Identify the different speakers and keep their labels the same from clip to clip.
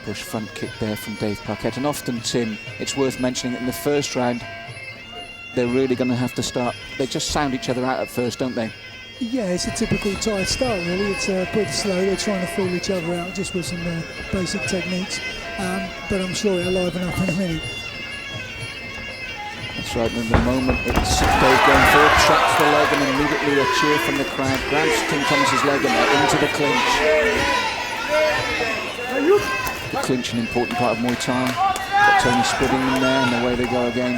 Speaker 1: Bush front kick there from Dave Parquetta. And often, Tim, it's worth mentioning that in the first round, they're really going to have to start. They just sound each other out at first, don't they?
Speaker 2: Yeah, it's a typical Thai style, really. It's pretty slow. They're trying to feel each other out just with some basic techniques. But I'm sure it'll liven up in a minute.
Speaker 1: That's right, and the moment it's Dave going forward, traps the leg, and immediately a cheer from the crowd, grabs TimThomas' leg and into the clinch. The clinch, an important part of Muay Thai. Got Tony splitting in there, and away they go again.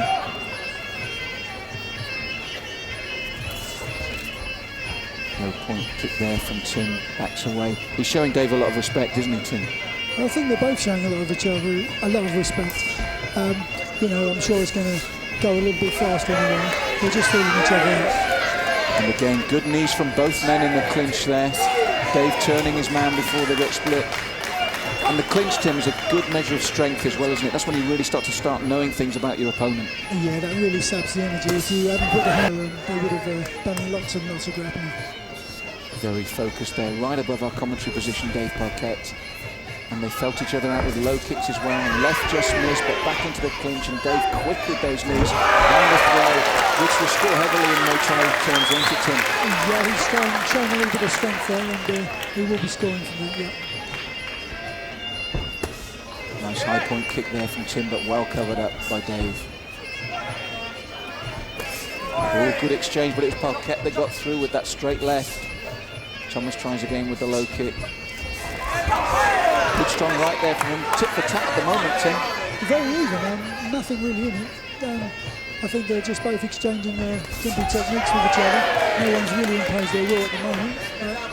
Speaker 1: No point kick there from Tim, backs away. He's showing Dave a lot of respect, isn't he, Tim?
Speaker 2: I think they're both showing a lot of each other, a lot of respect. You know, I'm sure it's going to go a little bit faster anyway. They're just feeling each other out.
Speaker 1: And again, good knees from both men in the clinch there. Dave turning his man before they get split. And the clinch, Tim, is a good measure of strength as well, isn't it? That's when you really start knowing things about your opponent.
Speaker 2: Yeah, that really saps the energy. If you hadn't put the hammer on, they would have done lots and lots of grappling.
Speaker 1: Very focused there, right above our commentary position, Dave Parquetta. And they felt each other out with low kicks as well. And left just missed, but back into the clinch. And Dave quick with those knees on the throw, which will score heavily in Muay Thai terms, won't it, Tim?
Speaker 2: Yeah, he's showing a little bit of strength there, and he will be scoring from that, yeah.
Speaker 1: Nice high point kick there from Tim, but well covered up by Dave. Oh, good exchange, but it's Parquetta that got through with that straight left. Thomas tries again with the low kick. Good strong right there from him. Tit for tat at the moment, Tim.
Speaker 2: Very even, nothing really in it. I think they're just both exchanging simple techniques with each other. No one's really imposed their will at the moment.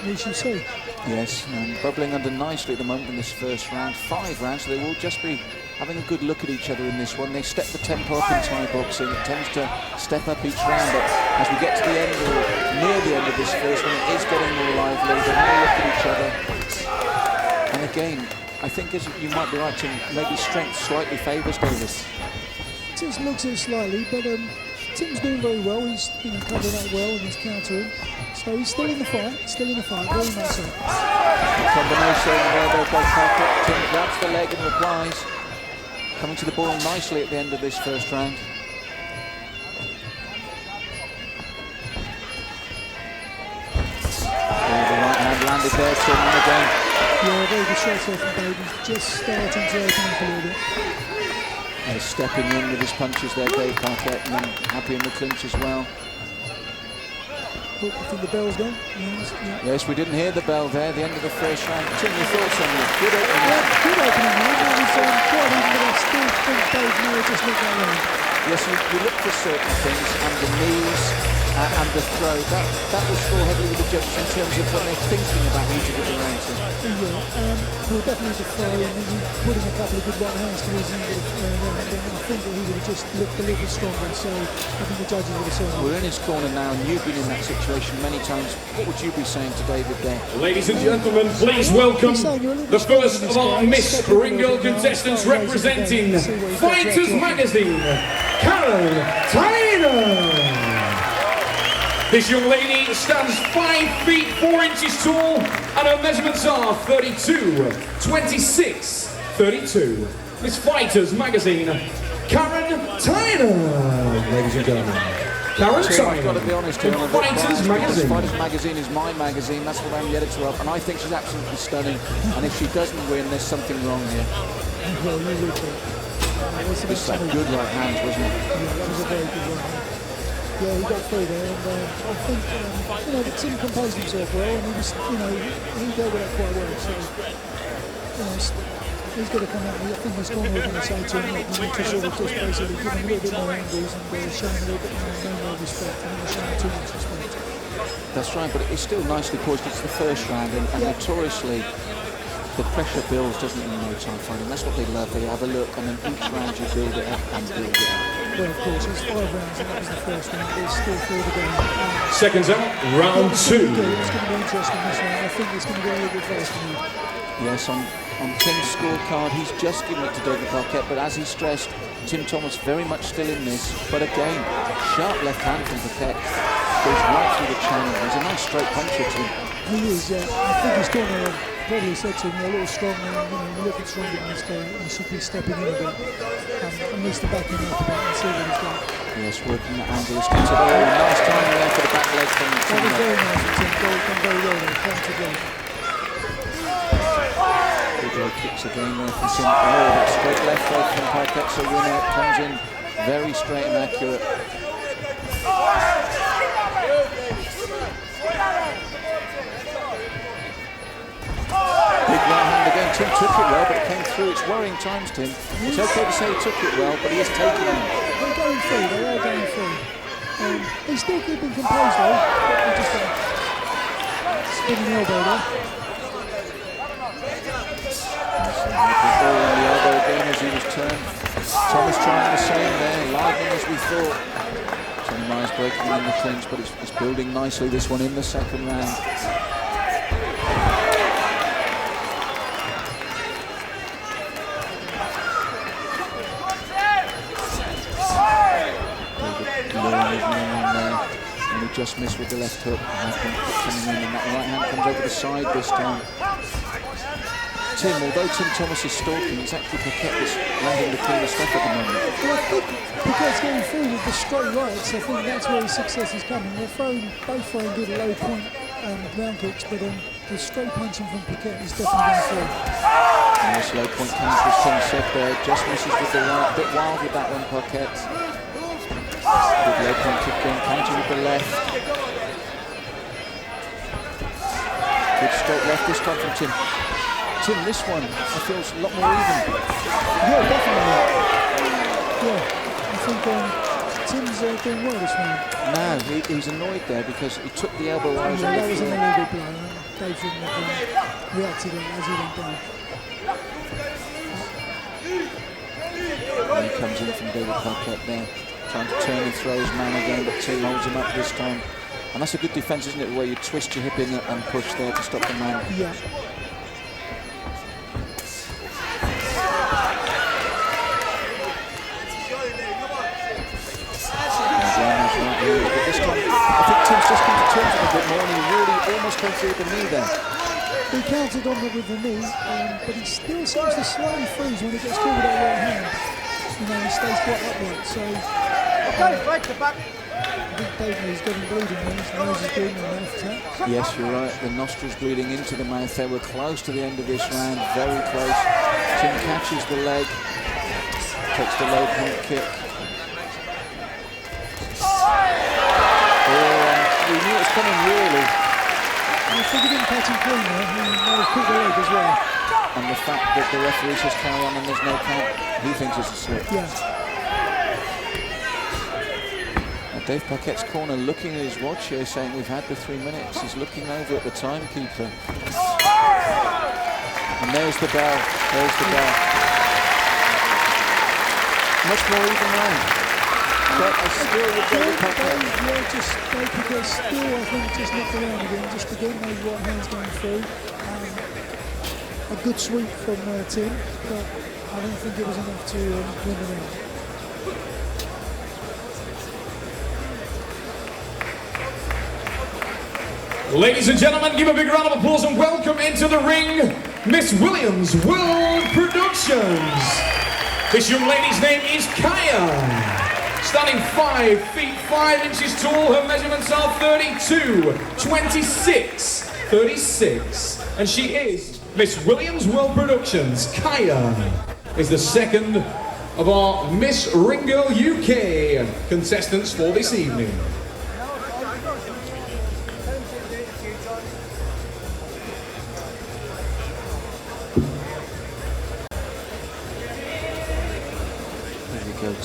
Speaker 2: We shall see.
Speaker 1: Yes, and bubbling under nicely at the moment in this first round. 5 rounds, so they will just be having a good look at each other in this one. They step the tempo up in Thai boxing. It tends to step up each round, but as we get to the end or near the end of this first one, it is getting more lively. They have a look at each other. And again, I think as you might be right, Tim, maybe strength slightly favours Davis.
Speaker 2: Tim looks at it slightly, but Tim's doing very well. He's covering that well and he's countering. So he's still in the fight, very much so.
Speaker 1: Combination there, both Parquetta. Tim grabs the leg and replies. Coming to the ball nicely at the end of this first round. The right hand landed there, Tim, and again.
Speaker 2: Yeah, very good shot there from Dave. He's just starting to open up a little bit.
Speaker 1: Stepping in with his punches there, Dave Parquetta, and then happy in the clinch as well.
Speaker 2: I think the bell's gone.
Speaker 1: Yes, we didn't hear the bell there, the end of the first round. Tim, your thoughts on it? Good opening.
Speaker 2: Yeah, good opening round. That was quite even, but I still think Dave may have just looked that way.
Speaker 1: Yes, you look for certain things, and the knees and the throw, that will score heavily with the judges in terms of when they're thinking about who to get the round to.
Speaker 2: Yeah, well, definitely the throw, and then you put in a couple of good right hands to his end, and I think that he would have just looked a little stronger, so I think the judges would have said.
Speaker 1: We're in his corner now, and you've been in that situation many times. What would you be saying to David there?
Speaker 3: Ladies and gentlemen, please welcome the first of our Miss Ringo contestants representing Fighters Magazine, Karen Taylor. This young lady stands 5 feet 4 inches tall, and her measurements are 32, 26, 32. Miss Fighters Magazine, Karen Taylor. Ladies and gentlemen, Karen Taylor.
Speaker 1: I've got to be honest here.
Speaker 3: Fighters Magazine.
Speaker 1: Fighters Magazine is my magazine. That's what I'm the editor of, and I think she's absolutely stunning. And if she doesn't win, there's something wrong here. This was good right hands, wasn't it?
Speaker 2: Yeah, that was a very good right hand. Yeah, he got through there, and I think that Tim composed himself well, and he was, he dealt with that quite well. So, he's got to come out. I think his corner are going to say to him that you need to sort of just basically give him a little bit more angles and show him a little bit more respect, and not show him too much respect.
Speaker 1: That's right, but it's still nicely poised. It's the first round, and notoriously, the pressure builds, doesn't it, in Muay Thai fighting? That's what they love. They have a look, and then each round you build it up and build it up.
Speaker 2: Well, of course, it's 5 rounds, and that was the first round. There's still 4 to go.
Speaker 3: Seconds out, round 2.
Speaker 2: It's going to be interesting this round. I think it's going to go a little bit faster now.
Speaker 1: Yes, on Tim's scorecard, he's just given it to David Parquetta, but as he stressed, TimThomas very much still in this. But again, sharp left hand from Parquetta goes right through the channel. He's a nice straight puncher, Tim.
Speaker 2: He is, yeah. I think he's corner probably said to him, "You're a little strong, and you're looking stronger than this guy. You should be stepping in a bit." At least to back him up a bit and see what he's got.
Speaker 1: Yes, working that angle is good. Nice timing there for the back leg from Tim.
Speaker 2: That was very nice from Tim. Done very well there. Counted well.
Speaker 1: Good low kicks again there from Tim. Oh, that straight left leg from Parquetta winner comes in very straight and accurate. Big right hand again. Tim took it well, but it came through. It's worrying times, Tim. It's okay to say he took it well, but he is taking it.
Speaker 2: They're going through. They are going through. He's still keeping composed though. But just a spinning elbow there.
Speaker 1: Ball on the elbow again as he was turned. Thomas trying the same there, lively as we thought. TimThomas breaking in the clinch, but it's building nicely this one in the second round. And he just missed with the left hook. Coming in, and that right hand comes over the side this time. Tim, although TimThomas is stalking, it's actually Parquetta that's landing the cleaner stuff at the moment.
Speaker 2: Well, I think Parquetta's going through with the straight rights. I think that's where his success is coming. They're both throwing good low point ground kicks, but the straight punching from Parquetta is definitely going through.
Speaker 1: Nice low point counter, as Tim said there. Just misses with the right, a bit wild with that one, Parquetta. Good low point kick in, counter with the left. Good straight left this time from Tim. Tim, this one, I feel a lot more even.
Speaker 2: Yeah, definitely. Yeah, I think Tim's doing well this round.
Speaker 1: No, he's annoyed there because he took the elbow rise.
Speaker 2: Yeah, that was an illegal blow. Dave shouldn't have reacted as he went down.
Speaker 1: And he comes in from David Parquetta there, trying to turn and throw his man again, but Tim holds him up this time. And that's a good defence, isn't it, where you twist your hip in and push there to stop the man.
Speaker 2: Yeah.
Speaker 1: But this time, I think Tim's just come to terms with a bit more, and he really almost came through with the knee there.
Speaker 2: He counted on it with the knee, but he still seems to slightly freeze when he gets caught with that right hand. He stays quite upright, so... I think Dave is getting bleeding there, his nose is doing the mouth attack.
Speaker 1: Yes, you're right, the nostrils bleeding into the mouth there. We're close to the end of this round, very close. Tim catches the leg, takes the low point kick. We knew it was coming, really.
Speaker 2: I think he didn't catch him clean there. He may have caught the leg as well.
Speaker 1: And the fact that the referee says carry on and there's no count, he thinks it's a slip.
Speaker 2: Yeah.
Speaker 1: Now Dave Parquetta's corner looking at his watch here, saying we've had the 3 minutes. He's looking over at the timekeeper. And there's the bell. There's the bell. Much more even round. But I still would go with Parquetta.
Speaker 2: Yeah, just Parquetta still, I think, just knocked around again, just again, those right hands going through. A good sweep from Tim, but I don't think it was enough to win the round.
Speaker 3: Ladies and gentlemen, give a big round of applause and welcome into the ring, Miss Williams World Productions. This young lady's name is Kaya. Standing 5 feet 5 inches tall, her measurements are 32, 26, 36. And she is Miss Williams World Productions. Kaya is the second of our Miss Ring Girl UK contestants for this evening.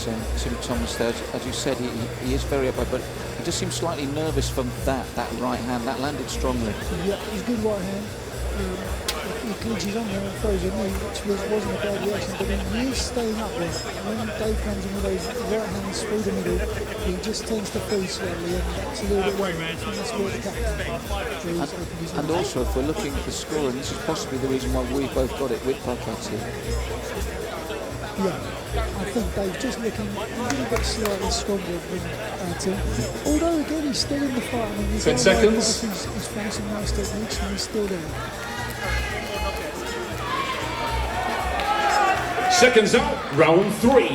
Speaker 1: TimThomas there, as you said, he is very upright, but he just seems slightly nervous from that right hand. That landed strongly.
Speaker 2: Yeah, he's good right hand. He clinches on there and throws a knee, which wasn't a bad reaction, but he is staying upright. When Dave comes in with those right hands through the middle, he just tends to freeze slightly, and that's a little bit worrying. I think that's where the captain.
Speaker 1: And also, if we're looking at the score, and this is possibly the reason why we both got it with Parquetta.
Speaker 2: Yeah, I think Dave's just looking a little bit slightly stronger than Tim. Although again, he's still in the fight. I mean,
Speaker 3: 10 seconds.
Speaker 2: He's found some nice techniques and he's still there.
Speaker 3: Seconds out, round 3.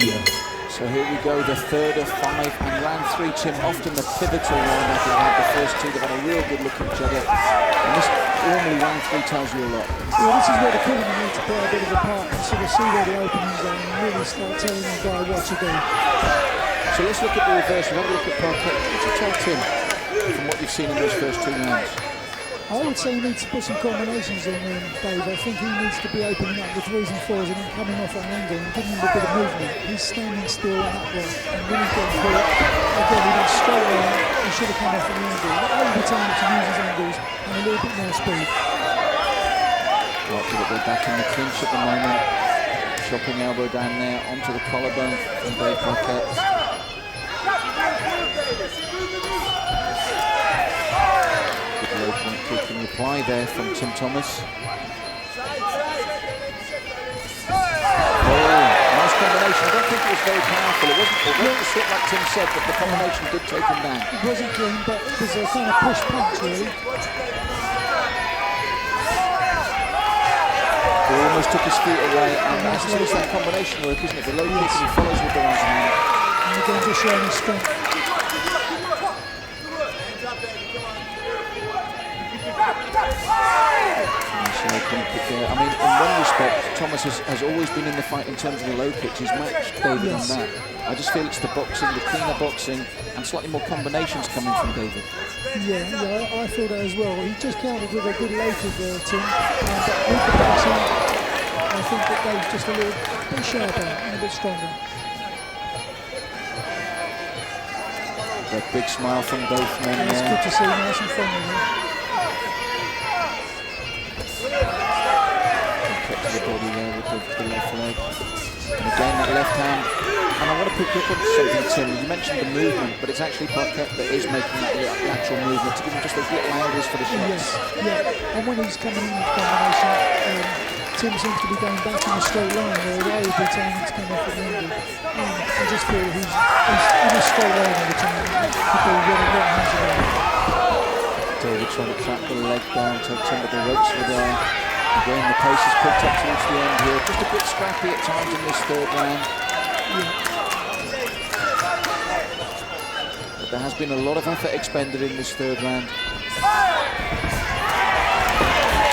Speaker 1: So here we go, the third of 5, and round 3, Tim, often the pivotal round after they've had the first two. They've had a real good look at each other, and this normally round 3 tells you a lot.
Speaker 2: Well, this is where the corner need to play a bit of a part and sort of see where the openings are and really start telling the guy what to do.
Speaker 1: So let's look at the reverse. We've had a look at Parquetta. What would you tell Tim from what you've seen in those first 2 rounds?
Speaker 2: I would say he needs to put some combinations in, Dave. I think he needs to be opening up the 3s and 4s and then coming off an angle and giving him a bit of movement. He's standing still and upright and when he's getting pulled, again, he went straight around. He should have come off an angle. Over the time to use his angles and a little bit more speed.
Speaker 1: Right, they're back in the clinch at the moment. Chopping elbow down there onto the collarbone from Dave Parquetta. Low point kick in reply there from TimThomas. Oh, nice combination. I don't think it was very powerful. It wasn't a slip like Tim said, but the combination did take him down.
Speaker 2: It wasn't clean, but it was a kind of push punch, really.
Speaker 1: He almost took his feet away, and that's just that combination work, isn't it? The low kick and he follows with the right hand.
Speaker 2: And again, just showing his strength.
Speaker 1: I mean, in one respect, Thomas has always been in the fight in terms of the low kicks. He's matched David on that. I just feel it's the boxing, the cleaner boxing, and slightly more combinations coming from David.
Speaker 2: Yeah, I feel that as well. He just countered with a good low kick there, Tim. But with the boxing, I think that Dave's just a little bit sharper and a bit stronger.
Speaker 1: A big smile from both men there.
Speaker 2: It's good to see, nice and friendly.
Speaker 1: To the body there with the left leg. And again, that left hand. And I want to pick up on something, Tim. You mentioned the movement, but it's actually Parquetta that is making that lateral movement to give him just those little angles for the shots.
Speaker 2: Yes, yeah. And when he's coming in with combination, Tim seems to be going back in a straight line, where I would be telling him to come off at the angle. I just feel he's in a straight line all the time. People are running right hands around.
Speaker 1: David trying to trap the leg down, take some of the ropes with there. Again, the pace is picked up towards the end here. Just a bit scrappy at times in this third round. But there has been a lot of effort expended in this third round.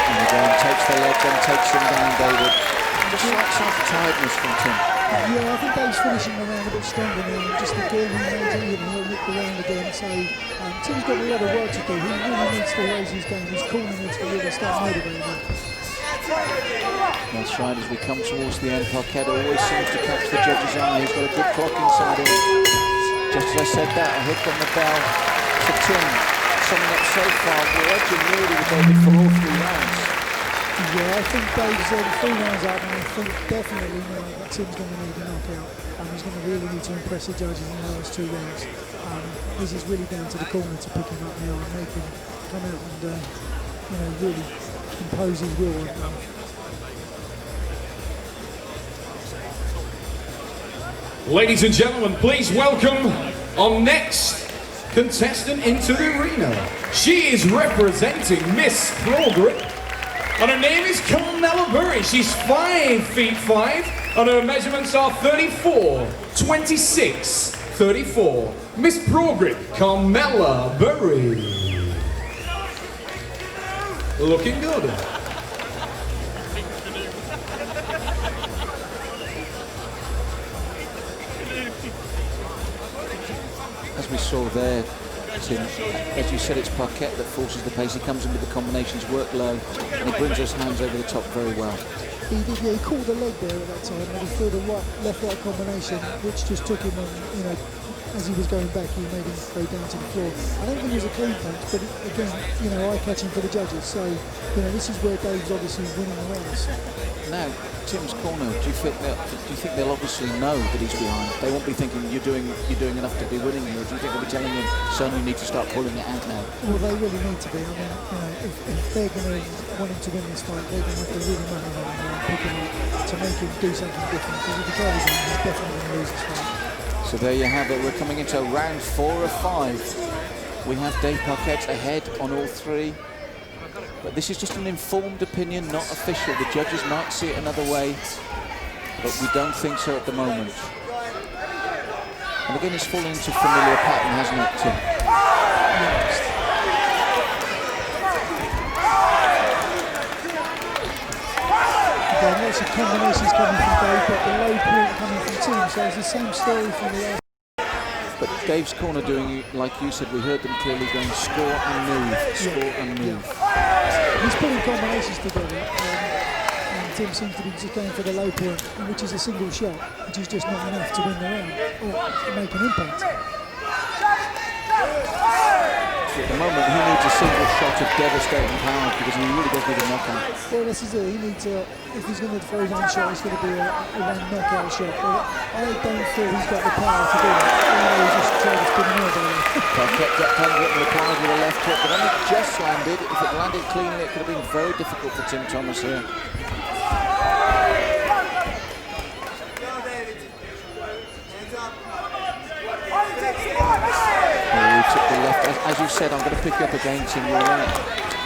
Speaker 1: And again, takes the leg, then takes him down, David. Just like some tiredness from Tim.
Speaker 2: Yeah, I think Dave's finishing the round a bit stronger now. Just again, he'll look around again. So Tim's got a lot of work to do. He really needs to raise his game. His corner needs to really start motivating him.
Speaker 1: That's right, as we come towards the end, Parquetta always seems to catch the judge's eye. He's got a good clock inside him. Just as I said that, a hook on the bell to Tim, summing up so far. We're edging really with David for all 3 rounds.
Speaker 2: Yeah, I think Dave's 3 rounds up, and I think definitely now that Tim's going to need a knockout. He's going to really need to impress the judges in the last 2 rounds. This is really down to the corner to pick him up now and make him come out and really impose his will on him.
Speaker 3: Ladies and gentlemen, please welcome our next contestant into the arena. She is representing Miss Pro Grip, and her name is Carmella Burry. She's 5'5", and her measurements are 34, 26, 34. Miss Pro Grip, Carmella Burry. Looking good.
Speaker 1: As we saw there, Tim, as you said, it's Parquetta that forces the pace. He comes in with the combinations, work low, and he brings those hands over the top very well.
Speaker 2: He did, yeah, he caught the leg there at that time, and he threw the left-right combination, which just took him on, as he was going back, he made him go down to the floor. I don't think it was a clean punch, but again, eye-catching for the judges. So, this is where Dave's obviously winning the rounds.
Speaker 1: Now, Tim's corner, do you think they'll obviously know that he's behind? They won't be thinking you're doing enough to be winning here. Or do you think they'll be telling him, son, you need to start pulling it out now?
Speaker 2: Well, they really need to be. I mean, if they're going to want him to win this fight, they're going to have to really money him and pick him up to make him do something different. Because if he goes on, he's definitely going to lose this fight. So
Speaker 1: there you have it. We're coming into round 4 of 5. We have Dave Parquetta ahead on all 3. But this is just an informed opinion, not official. The judges might see it another way. but we don't think so at the moment. And again, it's fallen into familiar pattern, hasn't it, Tim?
Speaker 2: Again, lots of combinations coming from Dave, but the low point coming from Tim, so it's the same story from the other.
Speaker 1: But Dave's corner doing, like you said, we heard them clearly going score and move, score and move.
Speaker 2: He's putting combinations together, and Tim seems to be just going for the low point, which is a single shot, which is just not enough to win the round or to make an impact.
Speaker 1: At the moment, he needs a single shot of devastating power because he really does need a knockout.
Speaker 2: Well, this is it. He needs if he's going to throw one shot, it's going to be a one knockout shot. But I don't feel he's got the power to do it. He's just trying to spin him out there.
Speaker 1: Parquetta got it and replied with a left hook, but only just landed. If it landed cleanly, it could have been very difficult for TimThomas here. He took the left. As you said, I'm going to pick you up against him. You're right.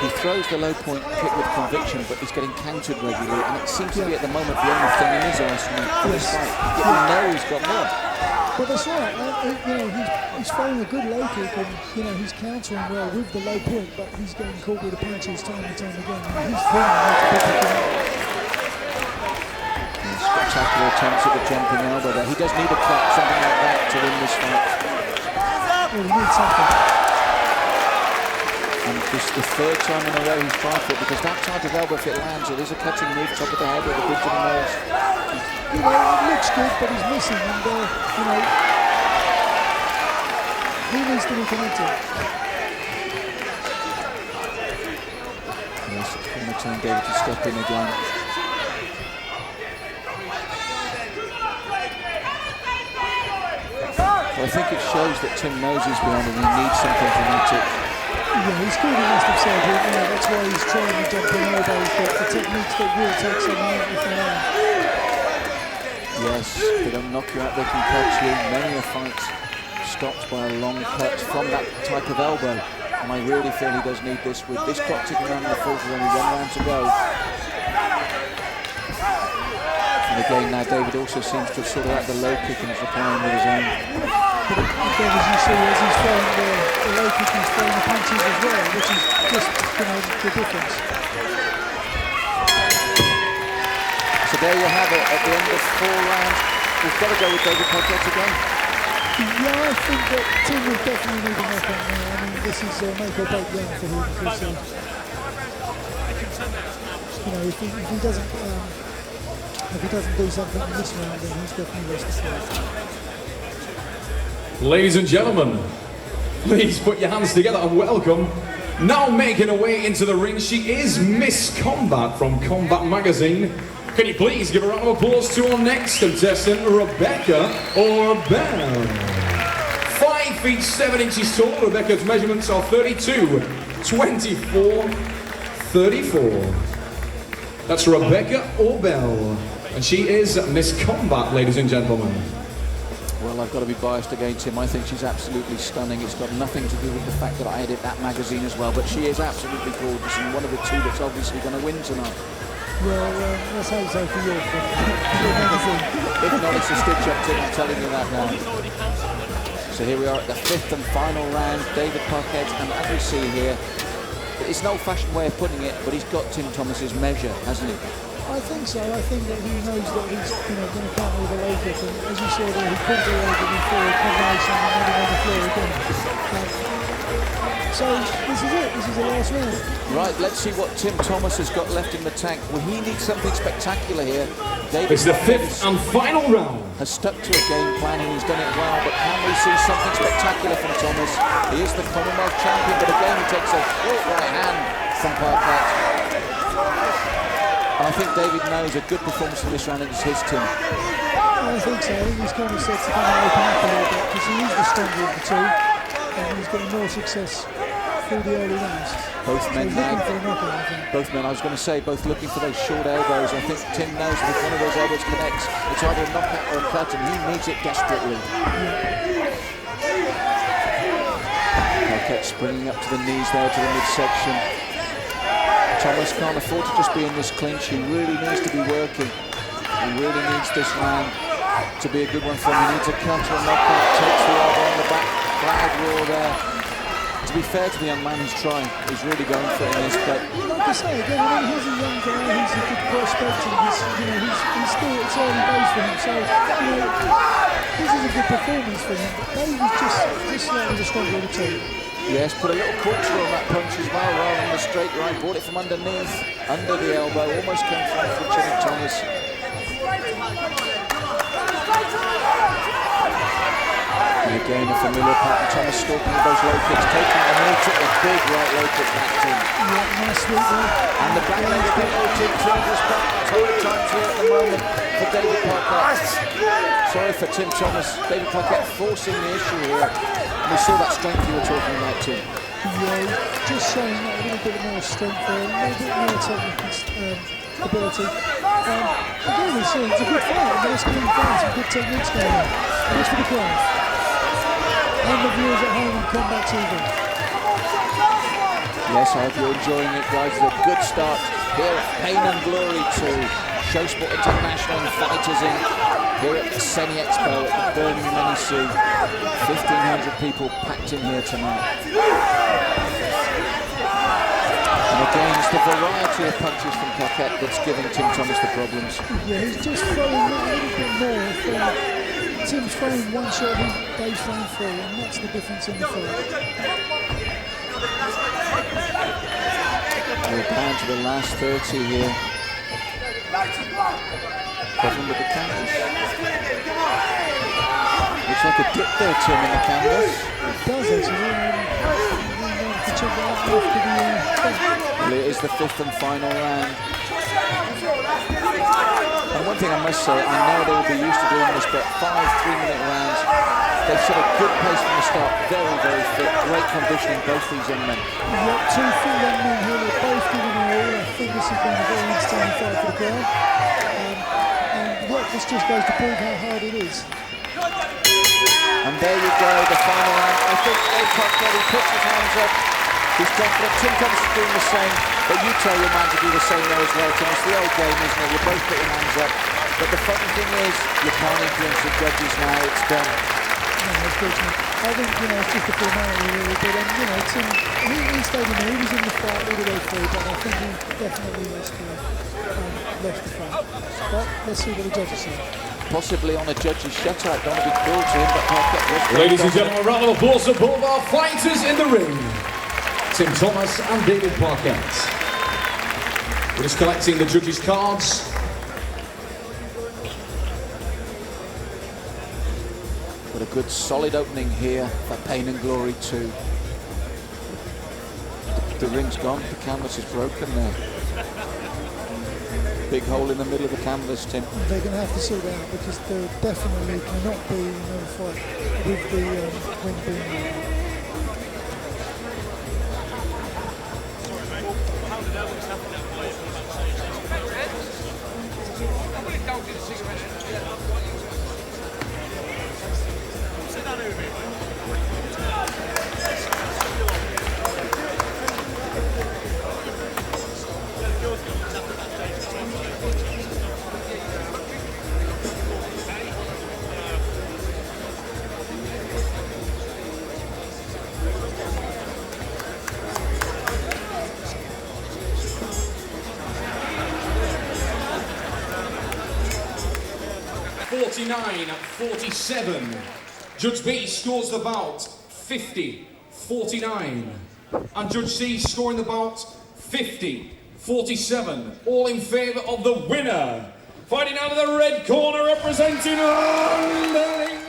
Speaker 1: He throws the low point kick with conviction, but he's getting countered regularly, and it seems to be at the moment the only thing in his arsenal for this fight. Yet we know he's got more.
Speaker 2: But that's right. He's throwing a good low kick, and he's countering well with the low point, but he's getting caught with the punches time and time again. And he's
Speaker 1: spectacular attempts at the jumping elbow there. He does need a cut, something like that, to win this fight.
Speaker 2: Well, he needs something.
Speaker 1: And this is the third time in a row he's tried for it, because that type of elbow, if it lands, it is a cutting move, top of the head or the bridge of the nose.
Speaker 2: It looks good, but he's missing, and he needs to be connected.
Speaker 1: Yes, it's going to turn David to step in again. Well, I think it shows that Tim knows he's behind and he needs something dramatic.
Speaker 2: Yeah, he's called a massive surgery. That's why he's trying to jump in elbows, but the techniques that will take some out if they are.
Speaker 1: Yes, they don't knock you out, they can cut you. Many a fight stopped by a long cut from that type of elbow. And I really feel he does need this. With this clock ticking around the fourth, with only 1 round to go. And again, now David also seems to have sorted out the low kick and is replying with his own.
Speaker 2: But again, as you see, as he's throwing the low kick, he's throwing the punches as well, which is just the difference.
Speaker 1: So there you have it. At the end of 4 rounds, we've got to go with David Parquetta again.
Speaker 2: Yeah, I think that Tim will definitely need a knockout now. I mean, this is a make or break round for him because, if he doesn't do something in this round, then he's definitely lost the fight.
Speaker 3: Ladies and gentlemen, please put your hands together and welcome, now making her way into the ring, she is Miss Combat from Combat Magazine. Can you please give a round of applause to our next contestant, Rebecca Orbell. 5 feet 7 inches tall, Rebecca's measurements are 32, 24, 34. That's Rebecca Orbell, and she is Miss Combat, ladies and gentlemen.
Speaker 1: Well, I've got to be biased against him. I think she's absolutely stunning. It's got nothing to do with the fact that I edit that magazine as well, but she is absolutely gorgeous and one of the two that's obviously going to win tonight.
Speaker 2: Well, let's hope so for your magazine.
Speaker 1: If not, it's a stitch-up tip, I'm telling you that now. So here we are at the 5th and final round. David Parquetta, and as we see here, it's an old-fashioned way of putting it, but he's got TimThomas's measure, hasn't he?
Speaker 2: I think so. I think that he knows that he's going to counter with a low kick, and as you saw there, he pulled the over before a combination and then on the floor again. So this is it. This is the last round.
Speaker 1: Right, let's see what TimThomas has got left in the tank. Well, he needs something spectacular here. David
Speaker 3: It's the 5th and final round.
Speaker 1: Has stuck to a game plan and he's done it well, but can we see something spectacular from Thomas? He is the Commonwealth champion, but again he takes a short right hand from Parquetta. And I think David knows a good performance in this round is his team.
Speaker 2: I think so. I think he's kind of set to kind of open up a little bit because he is the stronger of the two, and he's getting more success through the early rounds.
Speaker 1: Both men
Speaker 2: so
Speaker 1: now.
Speaker 2: For a knockout, I think.
Speaker 1: Both men, I was going to say, both looking for those short elbows. I think Tim knows that if one of those elbows connects, it's either a knockout or a cut, and he needs it desperately. Parquetta springing up to the knees there to the midsection. Thomas can't afford to just be in this clinch. He really needs to be working. He really needs this round to be a good one for him. He needs a counter and knockout. Takes the elbow on the back. Flag roar there. To be fair to the young man, he's trying. He's really going for it in this. But
Speaker 2: like I say again, I mean, he's a young guy. He's a good prospect, and he's still it's early days for him. So this is a good performance for him. But Davy's just slightly the stronger of the two.
Speaker 1: Yes, put a little culture on that punch as well, rather than the straight right. Brought it from underneath, under the elbow. Almost came through for TimThomas. And again, a familiar pattern. Thomas stalking those low kicks, taking them all, took a big right low kick back to him.
Speaker 2: Yeah, nice sweep there.
Speaker 1: And the back leg PO TimThomas back. Total times here at the moment for David Parquetta. Sorry for TimThomas. David Parquetta forcing the issue here. And we saw that strength you were talking about, Tim.
Speaker 2: Yeah, just showing that a little bit more strength there, a little bit more technical ability. Again, it's a good fight. Nice clean fight, some good techniques going on. Just for the crowd. And the viewers at home and Combat TV.
Speaker 1: Yes, I hope you're enjoying it, guys. It's a good start here at Pain and Glory 2. Showsport International and Fighters Inc. here at the Seni Expo at the Birmingham NEC. 1,500 people packed in here tonight. And again, it's the variety of punches from Parquetta that's giving TimThomas the problems.
Speaker 2: Yeah, he's just throwing that a little bit more. Tim's throwing one shot, Dave's throwing three, and that's the difference in the fight.
Speaker 1: We're down to the last 30 here. Problem with the canvas. Looks like a dip there, Tim, in the canvas.
Speaker 2: It does actually.
Speaker 1: Well, it is the fifth and final round. And one thing I must say, I know they will be used to doing this, but 5 3-minute rounds, they've set a good pace from the start. Very, very fit, great conditioning, both these young men.
Speaker 2: We've got 2 full young men here, they're both giving it all. I think this has been a very entertaining fight for the crowd. And look, this just goes to prove how hard it is.
Speaker 1: And there you go, the final round. I think Dave Parquetta puts his hands up. He's confident. TimThomas is doing the same, but you tell your man to do the same there as well, Tim. It's the old game, isn't it? You both put your hands up. But the funny thing is, you can't influence the judges now. It's done.
Speaker 2: No, unfortunately. I think, it's just a formality really, but, Tim, he stayed in there. He was in the fight all the way through, but I think he definitely lost the fight. But let's see what the judges say.
Speaker 1: Possibly on a judge's shutout. Don't want to be cruel to him, but Parquetta.
Speaker 3: Ladies and gentlemen, a round of applause for both our fighters in the ring. TimThomas and David Parquetta. We're just collecting the judges' cards.
Speaker 1: But a good solid opening here for Pain and Glory 2. The ring's gone, the canvas is broken there. Big hole in the middle of the canvas, Tim.
Speaker 2: They're going to have to sort it out because there definitely cannot be another fight with the ring being
Speaker 3: .49-47. Judge B scores the bout 50-49. And Judge C scoring the bout 50-47. All in favour of the winner. Fighting out of the red corner representing London,